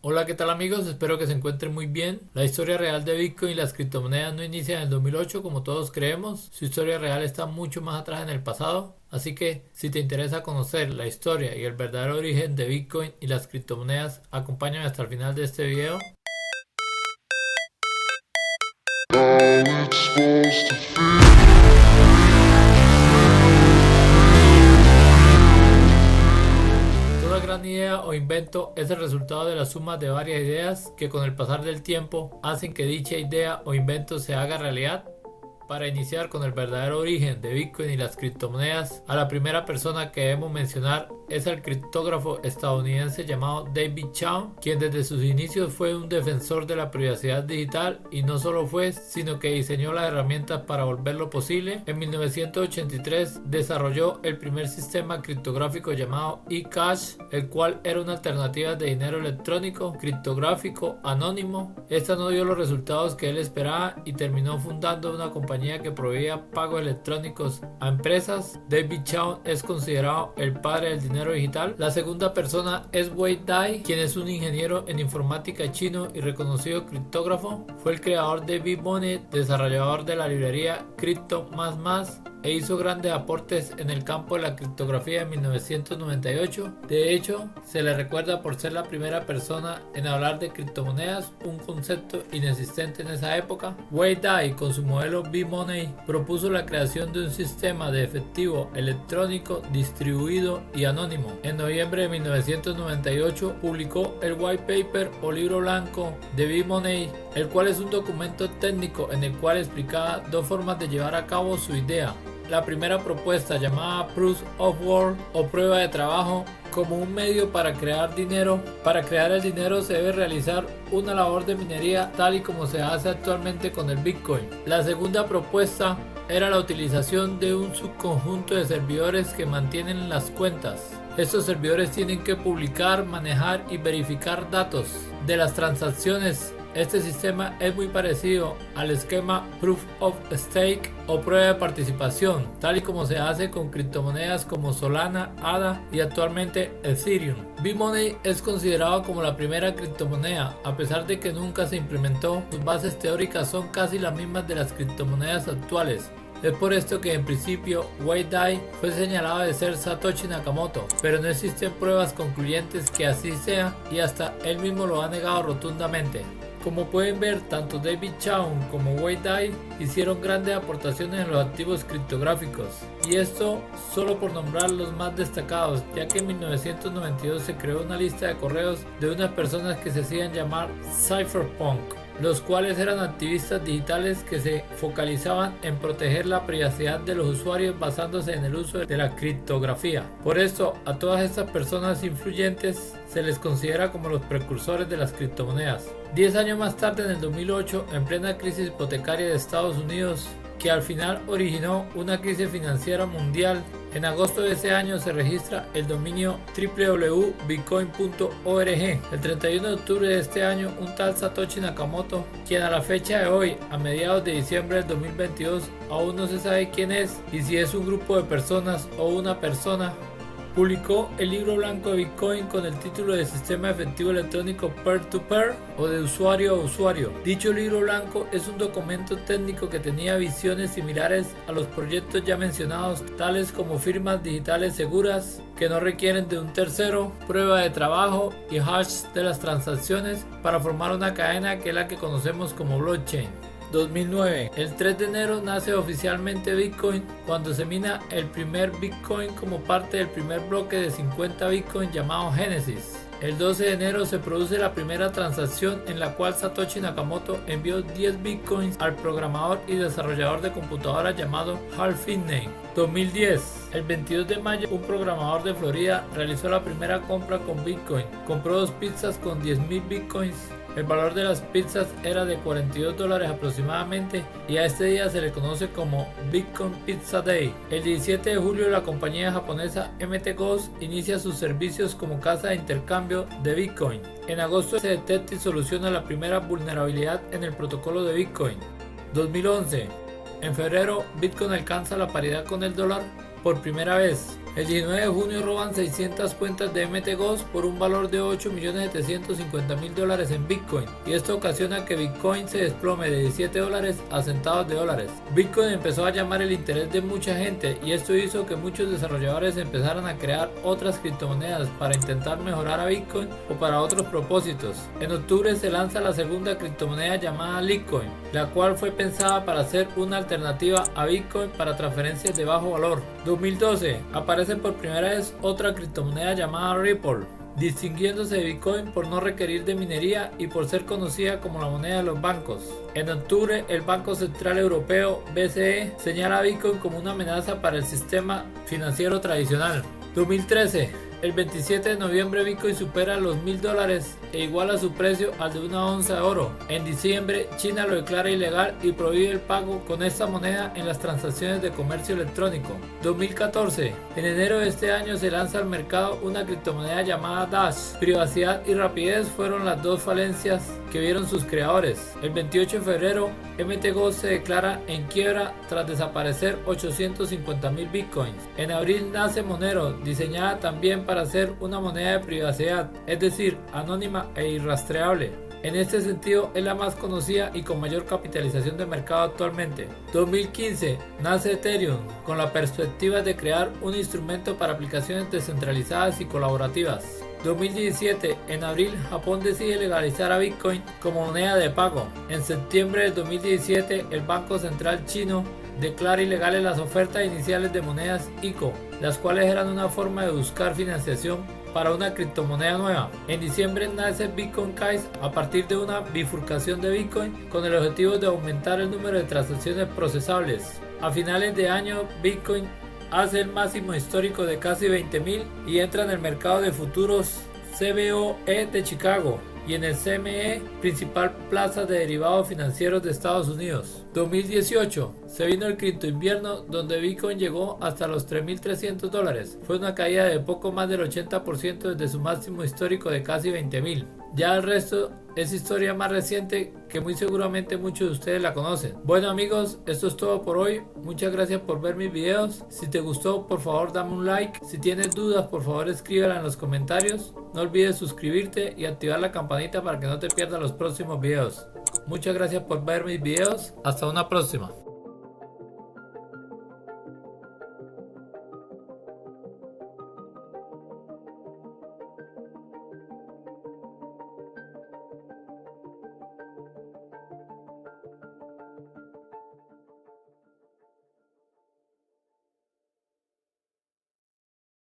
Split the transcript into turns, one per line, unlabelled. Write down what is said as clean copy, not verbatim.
Hola, ¿qué tal amigos? Espero que se encuentren muy bien. La historia real de Bitcoin y las criptomonedas no inicia en el 2008 como todos creemos. Su historia real está mucho más atrás en el pasado. Así que si te interesa conocer la historia y el verdadero origen de Bitcoin y las criptomonedas, acompáñame hasta el final de este video. Toda gran idea o invento es el resultado de la suma de varias ideas que con el pasar del tiempo hacen que dicha idea o invento se haga realidad. Para iniciar con el verdadero origen de Bitcoin y las criptomonedas, a la primera persona que debemos mencionar es el criptógrafo estadounidense llamado David Chaum, quien desde sus inicios fue un defensor de la privacidad digital y no solo fue, sino que diseñó las herramientas para volverlo posible. En 1983 desarrolló el primer sistema criptográfico llamado eCash, el cual era una alternativa de dinero electrónico, criptográfico, anónimo. Esta no dio los resultados que él esperaba y terminó fundando una compañía que proveía pagos electrónicos a empresas. David Chaum es considerado el padre del dinero digital. La segunda persona es Wei Dai, quien es un ingeniero en informática chino y reconocido criptógrafo. Fue el creador de B-Money, desarrollador de la librería Crypto++, e hizo grandes aportes en el campo de la criptografía en 1998. De hecho, se le recuerda por ser la primera persona en hablar de criptomonedas, un concepto inexistente en esa época. Wei Dai, con su modelo B-Money, propuso la creación de un sistema de efectivo electrónico distribuido y anónimo. En noviembre de 1998 publicó el White Paper o libro blanco de B-Money, el cual es un documento técnico en el cual explicaba dos formas de llevar a cabo su idea. La primera propuesta, llamada Proof of Work o prueba de trabajo, como un medio para crear dinero. Para crear el dinero se debe realizar una labor de minería tal y como se hace actualmente con el Bitcoin. La segunda propuesta era la utilización de un subconjunto de servidores que mantienen las cuentas. Estos servidores tienen que publicar, manejar y verificar datos de las transacciones. Este sistema es muy parecido al esquema Proof of Stake o prueba de participación, tal y como se hace con criptomonedas como Solana, ADA y actualmente Ethereum. B-Money es considerado como la primera criptomoneda, a pesar de que nunca se implementó. Sus bases teóricas son casi las mismas de las criptomonedas actuales. Es por esto que en principio Wei Dai fue señalado de ser Satoshi Nakamoto, pero no existen pruebas concluyentes que así sea y hasta él mismo lo ha negado rotundamente. Como pueden ver, tanto David Chaum como Wei Dai hicieron grandes aportaciones en los activos criptográficos, y esto solo por nombrar los más destacados, ya que en 1992 se creó una lista de correos de unas personas que se hacían llamar cypherpunk, los cuales eran activistas digitales que se focalizaban en proteger la privacidad de los usuarios basándose en el uso de la criptografía. Por esto, a todas estas personas influyentes se les considera como los precursores de las criptomonedas. 10 años más tarde, en el 2008, en plena crisis hipotecaria de Estados Unidos, que al final originó una crisis financiera mundial, en agosto de ese año se registra el dominio www.bitcoin.org. El 31 de octubre de este año, un tal Satoshi Nakamoto, quien a la fecha de hoy, a mediados de diciembre del 2022, aún no se sabe quién es y si es un grupo de personas o una persona, publicó el libro blanco de Bitcoin con el título de Sistema Efectivo Electrónico Peer-to-Peer o de usuario a usuario. Dicho libro blanco es un documento técnico que tenía visiones similares a los proyectos ya mencionados, tales como firmas digitales seguras que no requieren de un tercero, prueba de trabajo y hash de las transacciones para formar una cadena que es la que conocemos como blockchain. 2009. El 3 de enero nace oficialmente Bitcoin cuando se mina el primer Bitcoin como parte del primer bloque de 50 Bitcoin llamado Genesis. El 12 de enero se produce la primera transacción en la cual Satoshi Nakamoto envió 10 bitcoins al programador y desarrollador de computadoras llamado Hal Finney. 2010. El 22 de mayo, un programador de Florida realizó la primera compra con Bitcoin. Compró 2 pizzas con 10.000 bitcoins. El valor de las pizzas era de $42 aproximadamente y a este día se le conoce como Bitcoin Pizza Day. El 17 de julio la compañía japonesa MT-Gox inicia sus servicios como casa de intercambio de Bitcoin. En agosto se detecta y soluciona la primera vulnerabilidad en el protocolo de Bitcoin. 2011. En febrero, Bitcoin alcanza la paridad con el dólar por primera vez. El 19 de junio roban 600 cuentas de MTGOS por un valor de $8.750.000 en Bitcoin, y esto ocasiona que Bitcoin se desplome de $17 a centavos de dólares. Bitcoin empezó a llamar el interés de mucha gente, y esto hizo que muchos desarrolladores empezaran a crear otras criptomonedas para intentar mejorar a Bitcoin o para otros propósitos. En octubre se lanza la segunda criptomoneda llamada Litecoin, la cual fue pensada para ser una alternativa a Bitcoin para transferencias de bajo valor. 2012 aparece por primera vez otra criptomoneda llamada Ripple, distinguiéndose de Bitcoin por no requerir de minería y por ser conocida como la moneda de los bancos. En octubre, el Banco Central Europeo, BCE, señala a Bitcoin como una amenaza para el sistema financiero tradicional. 2013. El 27 de noviembre Bitcoin supera los $1.000 e iguala su precio al de una onza de oro. En diciembre, China lo declara ilegal y prohíbe el pago con esta moneda en las transacciones de comercio electrónico. 2014. En enero de este año se lanza al mercado una criptomoneda llamada Dash. Privacidad y rapidez fueron las dos falencias que vieron sus creadores. El 28 de febrero, MTGOS se declara en quiebra tras desaparecer 850.000 bitcoins. En abril nace Monero, diseñada también para ser una moneda de privacidad, es decir, anónima e irrastreable. En este sentido es la más conocida y con mayor capitalización de mercado actualmente. 2015 nace Ethereum con la perspectiva de crear un instrumento para aplicaciones descentralizadas y colaborativas. 2017, en abril, Japón decide legalizar a Bitcoin como moneda de pago. En septiembre del 2017, el Banco Central chino declara ilegales las ofertas iniciales de monedas ICO, las cuales eran una forma de buscar financiación para una criptomoneda nueva. En diciembre nace Bitcoin Cash a partir de una bifurcación de Bitcoin con el objetivo de aumentar el número de transacciones procesables. A finales de año, Bitcoin hace el máximo histórico de casi 20.000 y entra en el mercado de futuros CBOE de Chicago y en el CME, principal plaza de derivados financieros de Estados Unidos. 2018, se vino el cripto invierno donde Bitcoin llegó hasta los $3.300. Fue una caída de poco más del 80% desde su máximo histórico de casi 20.000. Ya el resto es historia más reciente que muy seguramente muchos de ustedes la conocen. Bueno amigos, esto es todo por hoy. Muchas gracias por ver mis videos. Si te gustó, por favor dame un like. Si tienes dudas, por favor escríbela en los comentarios. No olvides suscribirte y activar la campanita para que no te pierdas los próximos videos. Muchas gracias por ver mis videos. Hasta una próxima.